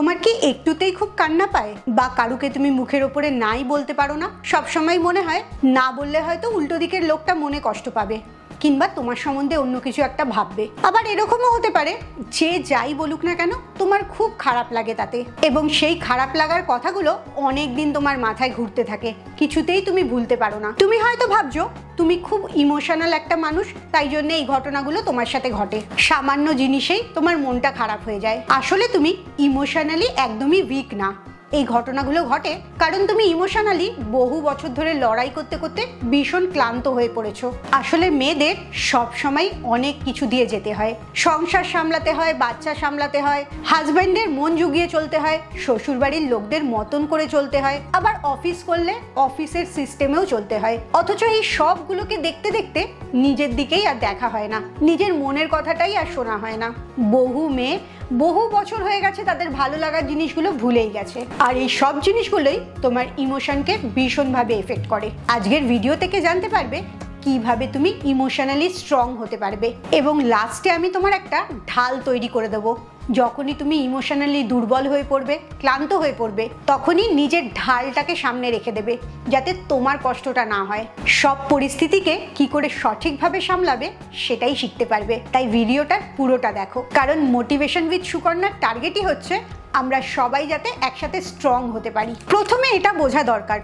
তোমার কি একটুতেই খুব কান্না পায় বা কারুকে তুমি মুখের ওপরে নাই বলতে পারো না? সব সময় মনে হয় না বললে হয়তো উল্টো দিকের লোকটা মনে কষ্ট পাবে কিংবা তোমার সম্বন্ধে অন্য কিছু একটা ভাববে। আবার এরকমও হতে পারে যে যাই বলুক না কেন তোমার খুব খারাপ লাগে তাতে, এবং সেই খারাপ লাগার কথাগুলো অনেক দিন তোমার মাথায় ঘুরতে থাকে, কিছুতেই তুমি ভুলতে পারো না। তুমি হয়তো ভাবছো তুমি খুব ইমোশনাল একটা মানুষ, তাই জন্য এই ঘটনাগুলো তোমার সাথে ঘটে। সামান্য জিনিসেই তোমার মনটা খারাপ হয়ে যায়। আসলে তুমি ইমোশনালি একদমই উইক না। এই ঘটনাগুলো ঘটে কারণ তুমি ইমোশনালি বহু বছর ধরে লড়াই করতে করতে ভীষণ ক্লান্ত হয়ে পড়েছো। আসলে মেয়েদের সব সময় অনেক কিছু দিয়ে যেতে হয়। সংসার সামলাতে হয়, বাচ্চা সামলাতে হয়, হাজব্যান্ডের মন জুগিয়ে চলতে হয়, শ্বশুরবাড়ির লোকদের মতন করে চলতে হয়, আবার অফিস করলে অফিসের সিস্টেমেও চলতে হয়। অথচ এই সবগুলোকে দেখতে দেখতে নিজের দিকেই আর দেখা হয় না, নিজের মনের কথাটাই আর শোনা হয় না। বহু মেয়ে বহু বছর হয়ে গেছে তাদের ভালো লাগার জিনিসগুলো ভুলেই গেছে, আর এই সব জিনিসগুলোই তোমার ইমোশনকে ভীষণভাবে এফেক্ট করে। আজকের ভিডিও থেকে জানতে পারবে কিভাবে তুমি ইমোশনালি স্ট্রং হতে পারবে, এবং লাস্টে আমি তোমার একটা ঢাল তৈরি করে দেবো। যখনই তুমি ইমোশনালি দুর্বল হয়ে পড়বে, ক্লান্ত হয়ে পড়বে, তখনই নিজের ঢালটাকে সামনে রেখে দেবে যাতে তোমার কষ্টটা না হয়। সব পরিস্থিতিকে কি করে সঠিকভাবে সামলাবে সেটাই শিখতে পারবে। তাই ভিডিওটা পুরোটা দেখো, কারণ মোটিভেশন উইথ সুকন্যার টার্গেটই হচ্ছে আমরা সবাই যাতে একসাথে স্ট্রং হতে পারি। প্রথমে এটা বোঝা দরকার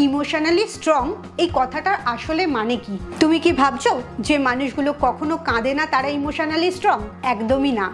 ইমোশনালি স্ট্রং এই কথাটার আসলে মানে কি। তুমি কি ভাবছো যে মানুষগুলো কখনো কাঁদে না তারা ইমোশনালি স্ট্রং? একদমই না,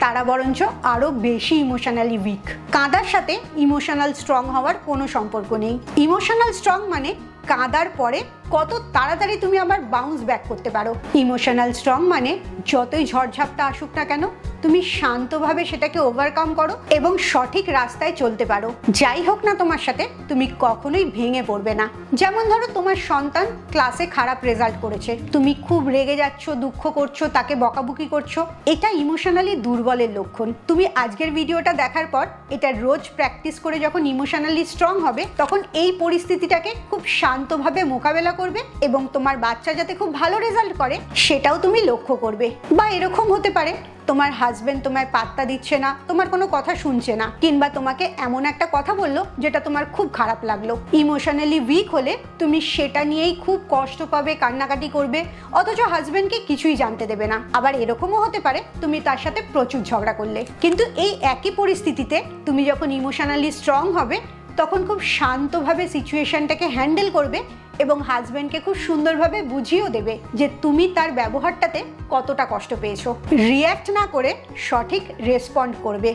তারা বরঞ্চ আরো বেশি ইমোশনালি উইক। কাঁদার সাথে ইমোশনাল স্ট্রং হওয়ার কোনো সম্পর্ক নেই। ইমোশনাল স্ট্রং মানে কাঁদার পরে কত তাড়াতাড়ি তুমি আবার বাউন্স ব্যাক করতে পারো। ইমোশনাল স্ট্রং মানে যতই ঝড়ঝাপটা আসুক না কেন তুমি শান্তভাবে সেটাকে ওভারকাম করো এবং সঠিক রাস্তায় চলতে পারো। যাই হোক না তোমার সাথে, তুমি কখনোই ভেঙে পড়বে না। যেমন ধরো তোমার সন্তান ক্লাসে খারাপ রেজাল্ট করেছে, তুমি খুব রেগে যাচ্ছ, দুঃখ করছো, তাকে বকাবকি করছো, এটা ইমোশনালি দুর্বলের লক্ষণ। তুমি আজকের ভিডিওটা দেখার পর এটা রোজ প্র্যাকটিস করে যখন ইমোশনালি স্ট্রং হবে, তখন এই পরিস্থিতিটাকে খুব শান্তভাবে মোকাবেলা করবে এবং তোমার বাচ্চা যাতে খুব ভালো রেজাল্ট করে সেটাও তুমি লক্ষ্য করবে। বা এরকম হতে পারে তোমার হাজবেন্ড তোমায় পাত্তা দিচ্ছে না, তোমার কোনো কথা শুনছে না, কিংবা তোমাকে এমন একটা কথা বললো যেটা তোমার খুব খারাপ লাগলো। ইমোশনালি উইক হলে তুমি সেটা নিয়েই খুব কষ্ট পাবে, কান্নাকাটি করবে, অথচ হাজবেন্ডকে কিছুই জানতে দেবে না। আবার এরকমও হতে পারে তুমি তার সাথে প্রচুর ঝগড়া করলে, কিন্তু এই একই পরিস্থিতিতে তুমি যখন ইমোশনালি স্ট্রং হবে তখন খুব শান্তভাবে সিচুয়েশনটাকে হ্যান্ডেল করবে এবং হাজবেন্ডকে খুব সুন্দরভাবে বুঝিয়েও দেবে যে তুমি তার ব্যবহারটাতে কতটা কষ্ট পেয়েছো। রিয়্যাক্ট না করে সঠিক রেসপন্ড করবে,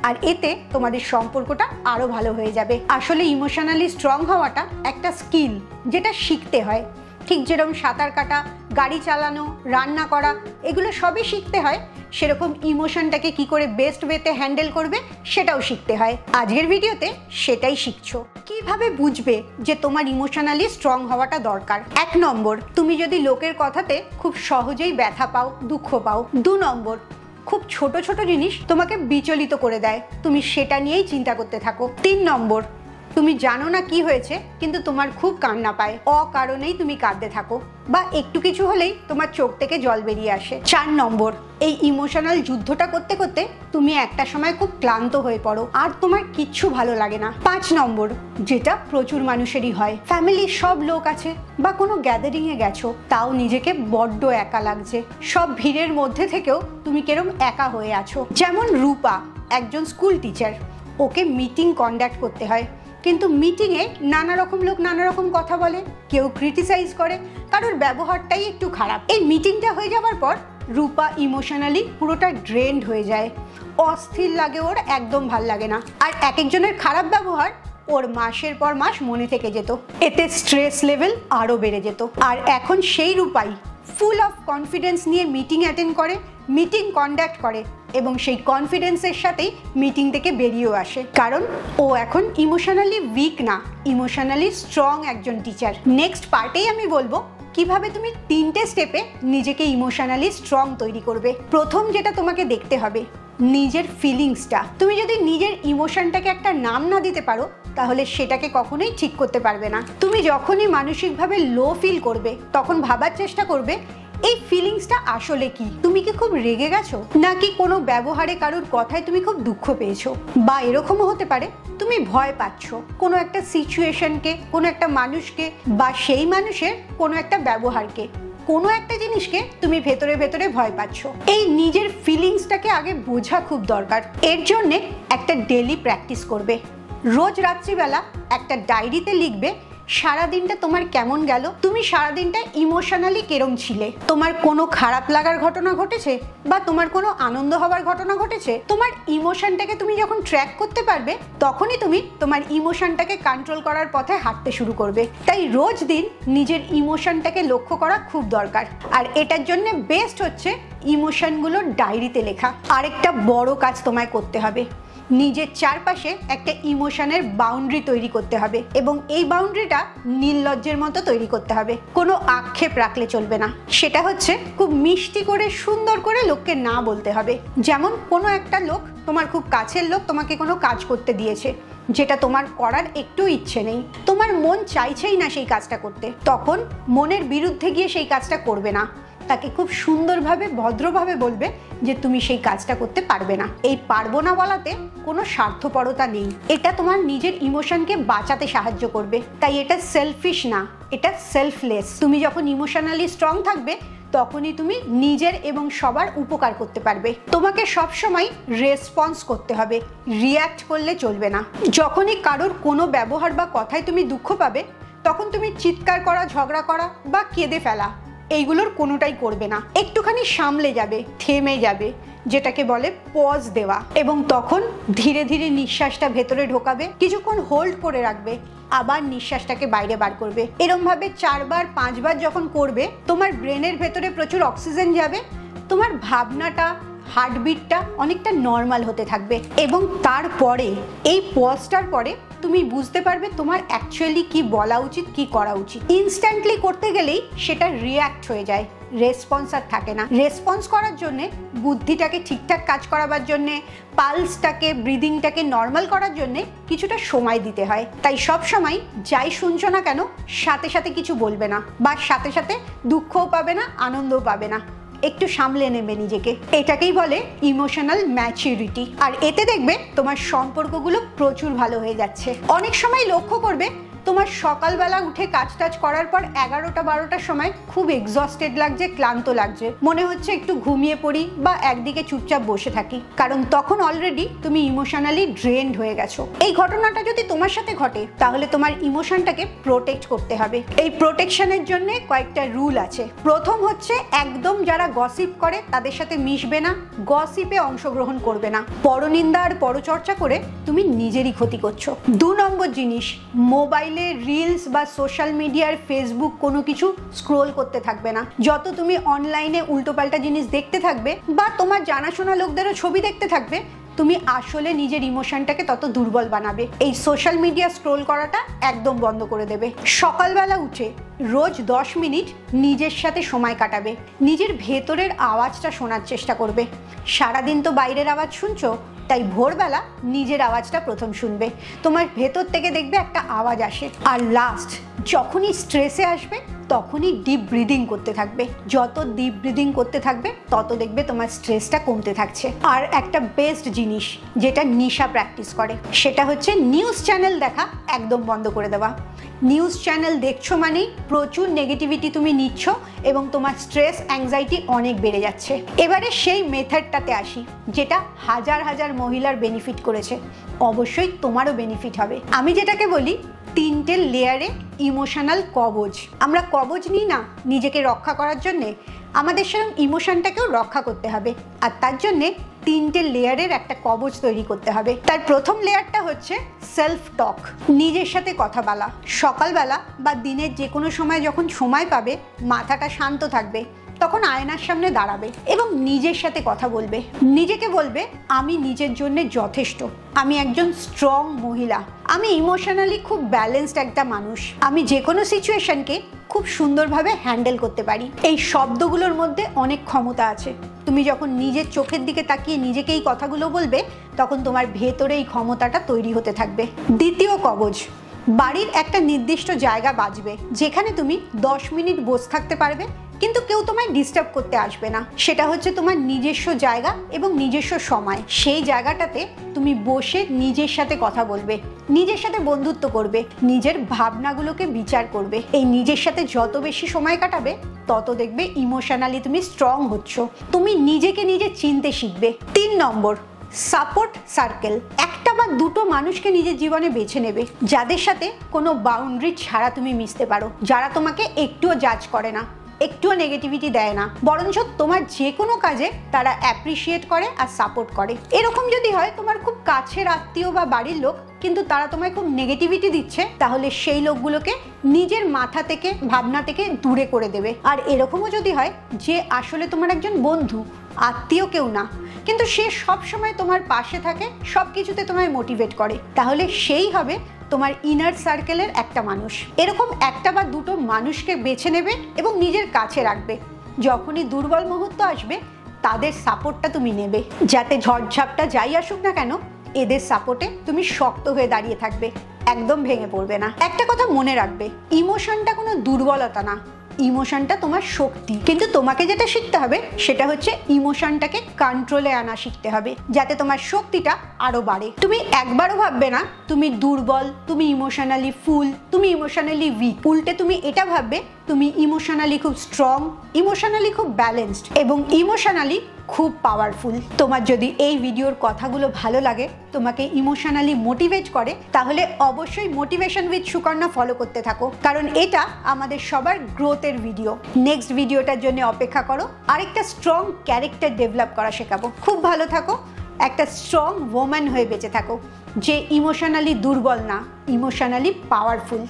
আর এতে তোমাদের সম্পর্কটা আরো ভালো হয়ে যাবে। আসলে ইমোশনালি স্ট্রং হওয়াটা একটা স্কিল যেটা শিখতে হয়। ঠিক যেরকম সাঁতার কাটা, গাড়ি চালানো, রান্না করা, এগুলো সবই শিখতে হয়, সেরকম ইমোশনটাকে কি করে বেস্ট ওয়েতে হ্যান্ডেল করবে সেটাও শিখতে হয়। আজকের ভিডিওতে সেটাই শিখছো। কিভাবে বুঝবে যে তোমার ইমোশনালি স্ট্রং হওয়াটা দরকার? 1 নম্বর, তুমি যদি লোকের কথাতে খুব সহজেই ব্যথা পাও, দুঃখ পাও। 2 নম্বর, খুব ছোট ছোট জিনিস তোমাকে বিচলিত করে দেয়, তুমি সেটা নিয়েই চিন্তা করতে থাকো। 3 নম্বর, তুমি জানো না কি হয়েছে কিন্তু তোমার খুব কান্না পায়, অকারণেই তুমি কাঁদতে থাকো, বা একটু কিছু হলেই তোমার চোখ থেকে জল বেরিয়ে আসে। 4 নম্বর, এই ইমোশনাল যুদ্ধটা করতে করতে তুমি একটা সময় খুব ক্লান্ত হয়ে পড়ো আর তোমার কিচ্ছু ভালো লাগে না। 5 নম্বর, যেটা প্রচুর মানুষেরই হয়, ফ্যামিলির সব লোক আছে বা কোনো গ্যাদারিং এ গেছো, তাও নিজেকে বড্ড একা লাগছে। সব ভিড়ের মধ্যে থেকেও তুমি কেরম একা হয়ে আছো। যেমন রূপা একজন স্কুল টিচার, ওকে মিটিং কন্ডাক্ট করতে হয়, কিন্তু মিটিংয়ে নানা রকম লোক নানা রকম কথা বলে, কেউ ক্রিটিসাইজ করে, কারোর ব্যবহারটাই একটু খারাপ। এই মিটিংটা হয়ে যাওয়ার পর রূপা ইমোশনালি পুরোটা ড্রেন্ড হয়ে যায়, অস্থির লাগে, ওর একদম ভাল লাগে না। আর এক একজনের খারাপ ব্যবহার ওর মাসের পর মাস মনে থেকে যেত, এতে স্ট্রেস লেভেল আরও বেড়ে যেত। আর এখন সেই রূপাই ফুল অফ কনফিডেন্স নিয়ে মিটিং অ্যাটেন্ড করে, মিটিং কন্ডাক্ট করে এবং সেই কনফিডেন্সের সাথেই মিটিং থেকে বেরিয়েও আসে, কারণ ও এখন ইমোশনালি উইক না, ইমোশনালি স্ট্রং একজন টিচার। নেক্সট পার্টেই আমি বলবো কিভাবে তুমি 3টে স্টেপে নিজেকে ইমোশনালি স্ট্রং তৈরি করবে। প্রথম যেটা তোমাকে দেখতে হবে নিজের ফিলিংসটা। তুমি যদি নিজের ইমোশনটাকে একটা নাম না দিতে পারো তাহলে সেটাকে কখনোই ঠিক করতে পারবে না। তুমি যখনই মানসিকভাবে লো ফিল করবে তখন ভাবার চেষ্টা করবে এই ফিলিংসটা আসলে কি? তুমি কি খুব রেগে গেছো, নাকি কোনো ব্যবহারে কারোর কথায় তুমি খুব দুঃখ পেয়েছো, বা এরকমও হতে পারে তুমি ভয় পাচ্ছ কোনো একটা সিচুয়েশনকে, কোনো একটা মানুষকে, বা সেই মানুষের কোনো একটা ব্যবহারকে, কোনো একটা জিনিসকে তুমি ভেতরে ভেতরে ভয় পাচ্ছ। এই নিজের ফিলিংসটাকে আগে বোঝা খুব দরকার। এর জন্যে একটা ডেলি প্র্যাকটিস করবে। রোজ রাত্রিবেলা একটা ডায়েরিতে লিখবে সারাদিনটা তোমার কেমন গেল, তুমি সারাদিনটা ইমোশনালি কেরম ছিলে, তোমার কোনো খারাপ লাগার ঘটনা ঘটেছে বা তোমার কোনো আনন্দ হওয়ার ঘটনা ঘটেছে। তোমার ইমোশনটাকে তুমি যখন ট্র্যাক করতে পারবে, তখনই তুমি তোমার ইমোশনটাকে কন্ট্রোল করার পথে হাঁটতে শুরু করবে। তাই রোজ দিন নিজের ইমোশনটাকে লক্ষ্য করা খুব দরকার। আর এটার জন্য বেস্ট হচ্ছে ইমোশনগুলো ডায়েরিতে লেখা। আরেকটা বড় কাজ তোমায় করতে হবে, নিজের চারপাশে একটা ইমোশনের বাউন্ডারি তৈরি করতে হবে, এবং এই বাউন্ডারিটা নির্লজ্জের মতো তৈরি করতে হবে। কোনো আক্ষেপ রাখলে চলবে না। সেটা হচ্ছে খুব মিষ্টি করে, সুন্দর করে লোককে না বলতে হবে। যেমন কোনো একটা লোক, তোমার খুব কাছের লোক, তোমাকে কোনো কাজ করতে দিয়েছে যেটা তোমার করার একটু ইচ্ছে নেই, তোমার মন চাইছেই না সেই কাজটা করতে, তখন মনের বিরুদ্ধে গিয়ে সেই কাজটা করবে না। তাকে খুব সুন্দরভাবে, ভদ্রভাবে বলবে যে তুমি সেই কাজটা করতে পারবে না। এই পারবো না বলাতে কোনো স্বার্থপরতা নেই, এটা তোমার নিজের ইমোশনকে বাঁচাতে সাহায্য করবে। তাই এটা সেলফিশ না, এটা সেলফলেস। তুমি যখন ইমোশনালি স্ট্রং থাকবে, তখনই তুমি নিজের এবং সবার উপকার করতে পারবে। তোমাকে সবসময় রেসপন্স করতে হবে, রিয়্যাক্ট করলে চলবে না। যখনই কারোর কোনো ব্যবহার বা কথায় তুমি দুঃখ পাবে, তখন তুমি চিৎকার করা, ঝগড়া করা বা কেঁদে ফেলা, এইগুলোর কোনোটাই করবে না। একটুখানি সামলে যাবে, থেমে যাবে, যেটাকে বলে পজ দেওয়া, এবং তখন ধীরে ধীরে নিঃশ্বাসটা ভেতরে ঢোকাবে, কিছুক্ষণ হোল্ড করে রাখবে, আবার নিঃশ্বাসটাকে বাইরে বার করবে। এরমভাবে 4 বার 5 বার যখন করবে, তোমার ব্রেনের ভেতরে প্রচুর অক্সিজেন যাবে, তোমার ভাবনাটা, হার্টবিটটা অনেকটা নর্মাল হতে থাকবে, এবং তারপরে এই পজটার পরে তুমি বুঝতে পারবে তোমার অ্যাকচুয়ালি কি বলা উচিত, কি করা উচিত। ইনস্ট্যান্টলি করতে গেলেই সেটা রিয়্যাক্ট হয়ে যায়, রেসপন্স আর থাকে না। রেসপন্স করার জন্যে, বুদ্ধিটাকে ঠিকঠাক কাজ করাবার জন্যে, পালসটাকে, ব্রিদিংটাকে নর্মাল করার জন্যে কিছুটা সময় দিতে হয়। তাই সব সময় যাই শুনছো না কেন, সাথে সাথে কিছু বলবে না, বা সাথে সাথে দুঃখও পাবে না, আনন্দও পাবে না। একটু সামলে নেবে নিজেকে। এটাকেই বলে ইমোশনাল ম্যাচুরিটি। আর এতে দেখবে তোমার সম্পর্কগুলো প্রচুর ভালো হয়ে যাচ্ছে। অনেক সময় লক্ষ্য করবে তোমার সকালবেলা উঠে কাজ টাজ করার পর 11টা-12টার সময় খুব এক্সস্টেড লাগছে, ক্লান্ত লাগছে, মনে হচ্ছে একটু ঘুমিয়ে পড়ি বা একদিকে চুপচাপ বসে থাকি, কারণ তখন অলরেডি তুমি ইমোশনালি ড্রেনড হয়ে গেছো। এই ঘটনাটা যদি তোমার সাথে ঘটে, তাহলে তোমার ইমোশনটাকে প্রোটেক্ট করতে হবে। এই প্রোটেকশনের জন্য কয়েকটা রুল আছে। প্রথম হচ্ছে, একদম যারা গসিপ করে তাদের সাথে মিশবে না, গসিপে অংশগ্রহণ করবে না। পরনিন্দা আর পরচর্চা করে তুমি নিজেরই ক্ষতি করছো। 2 নম্বর জিনিস, মোবাইল রিলস বা সোশ্যাল মিডিয়ার, ফেসবুক কোনো কিছু স্ক্রোল করতে থাকবে না। যত তুমি অনলাইনে উল্টোপাল্টা জিনিস দেখতে থাকবে বা তোমার জানাশোনা লোকদেরও ছবি দেখতে থাকবে, তুমি আসলে নিজের ইমোশনটাকে তত দুর্বল বানাবে। এই সোশ্যাল মিডিয়া স্ক্রোল করাটা একদম বন্ধ করে দেবে। সকালবেলা উঠে রোজ 10 মিনিট নিজের সাথে সময় কাটাবে, নিজের ভেতরের আওয়াজটা শোনার চেষ্টা করবে। সারাদিন তো বাইরের আওয়াজ শুনছো, তাই ভোরবেলা নিজের আওয়াজটা প্রথম শুনবে। তোমার ভেতর থেকে দেখবে একটা আওয়াজ আসে। আর লাস্ট, যখনই স্ট্রেসে আসবে তখনই ডিপ ব্রিদিং করতে থাকবে। যত ডিপ ব্রিদিং করতে থাকবে, তত দেখবে তোমার স্ট্রেসটা কমতে থাকছে। আর একটা বেস্ট জিনিস যেটা নিশা প্র্যাকটিস করে, সেটা হচ্ছে নিউজ চ্যানেল দেখা একদম বন্ধ করে দেওয়া। নিউজ চ্যানেল দেখছো মানেই প্রচুর নেগেটিভিটি তুমি নিচ্ছ, এবং তোমার স্ট্রেস, অ্যাংজাইটি অনেক বেড়ে যাচ্ছে। এবারে সেই মেথডটাতে আসি, যেটা হাজার হাজার মহিলার বেনিফিট করেছে, অবশ্যই তোমারও বেনিফিট হবে। আমি যেটাকে বলি 3টে লেয়ারে ইমোশনাল কবচ। আমরা কবচ নিই না নিজেকে রক্ষা করার জন্যে, আমাদের সেরকম ইমোশনটাকেও রক্ষা করতে হবে। আর তার জন্যে 3টে লেয়ারের একটা কবচ তৈরি করতে হবে। তার প্রথম লেয়ারটা হচ্ছে সেলফ টক, নিজের সাথে কথা বলা। সকালবেলা বা দিনের যে কোনো সময় যখন সময় পাবে, মাথাটা শান্ত থাকবে, তখন আয়নার সামনে দাঁড়াবে এবং নিজের সাথে কথা বলবে। নিজেকে বলবে, আমি নিজের জন্য যথেষ্ট, আমি একজন স্ট্রং মহিলা, আমি ইমোশনালি খুব ব্যালেন্সড একটা মানুষ, আমি যে কোনো সিচুয়েশনকে খুব সুন্দরভাবে হ্যান্ডেল করতে পারি। এই শব্দগুলোর মধ্যে অনেক ক্ষমতা আছে। তুমি যখন নিজের চোখের দিকে তাকিয়ে নিজেকে এই কথাগুলো বলবে, তখন তোমার ভেতরে এই ক্ষমতাটা তৈরি হতে থাকবে। দ্বিতীয় কবচ, বাড়ির একটা নির্দিষ্ট জায়গা বাঁচবে, যেখানে তুমি 10 মিনিট বসে থাকতে পারবে কিন্তু কেউ তোমায় ডিস্টার্ব করতে আসবে না। সেটা হচ্ছে তোমার নিজস্ব জায়গা এবং নিজস্ব সময়। সেই জায়গাটাতে তুমি বসে নিজের সাথে কথা বলবে, নিজের সাথে বন্ধুত্ব করবে, নিজের ভাবনাগুলোকে বিচার করবে। এই নিজের সাথে যত বেশি সময় কাটাবে তত দেখবে ইমোশনালি তুমি স্ট্রং হচ্ছ, তুমি নিজেকে নিজে চিনতে শিখবে। 3 নম্বর, সাপোর্ট সার্কেল। একটা বা দুটো মানুষকে নিজের জীবনে বেছে নেবে যাদের সাথে কোনো বাউন্ডারি ছাড়া তুমি মিশতে পারো, যারা তোমাকে একটুও জাজ করে না, একটুও নেগেটিভিটি দেয় না, বরঞ্চ তোমার যে কোনো কাজে তারা অ্যাপ্রিসিয়েট করে আর সাপোর্ট করে। এরকম যদি হয় তোমার খুব কাছের আত্মীয় বা বাড়ির লোক, কিন্তু তারা তোমায় খুব নেগেটিভিটি দিচ্ছে, তাহলে সেই লোকগুলোকে নিজের মাথা থেকে, ভাবনা থেকে দূরে করে দেবে। আর এরকমও যদি হয় যে আসলে তোমার একজন বন্ধু, আত্মীয় কেউ না, কিন্তু সে সব সময় তোমার পাশে থাকে, সব কিছুতে তোমায় মোটিভেট করে, তাহলে সেই হবে তোমার ইনার সার্কেলের একটা মানুষ। এরকম একটা বা দুটো মানুষকে বেছে নেবে এবং নিজের কাছে রাখবে। যখনই দুর্বল মুহূর্ত আসবে তাদের সাপোর্টটা তুমি নেবে, যাতে ঝড়ঝাপটা যাই আসুক না কেন এদের সাপোর্টে তুমি শক্ত হয়ে দাঁড়িয়ে থাকবে, একদম ভেঙে পড়বে না। একটা কথা মনে রাখবে, ইমোশনটা কোনো দুর্বলতা না, ইমোশনটা তোমার শক্তি। কিন্তু তোমাকে যেটা শিখতে হবে সেটা হচ্ছে ইমোশনটাকে কন্ট্রোলে আনা শিখতে হবে, যাতে তোমার শক্তিটা আরো বাড়ে। তুমি একবারও ভাববে না তুমি দুর্বল, তুমি ইমোশনালি ফুল, তুমি ইমোশনালি উইক। উল্টে তুমি এটা ভাববে তুমি ইমোশনালি খুব স্ট্রং, ইমোশনালি খুব ব্যালেন্সড এবং ইমোশনালি খুব পাওয়ারফুল। তোমার যদি এই ভিডিওর কথাগুলো ভালো লাগে, তোমাকে ইমোশনালি মোটিভেট করে, তাহলে অবশ্যই মোটিভেশন উইথ সুকন্যা ফলো করতে থাকো, কারণ এটা আমাদের সবার গ্রোথের ভিডিও। নেক্সট ভিডিওটার জন্য অপেক্ষা করো, আরেকটা স্ট্রং ক্যারেক্টার ডেভেলপ করা শেখাবো। খুব ভালো থাকো, একটা স্ট্রং ওম্যান হয়ে বেঁচে থাকো, যে ইমোশনালি দুর্বল না, ইমোশনালি পাওয়ারফুল।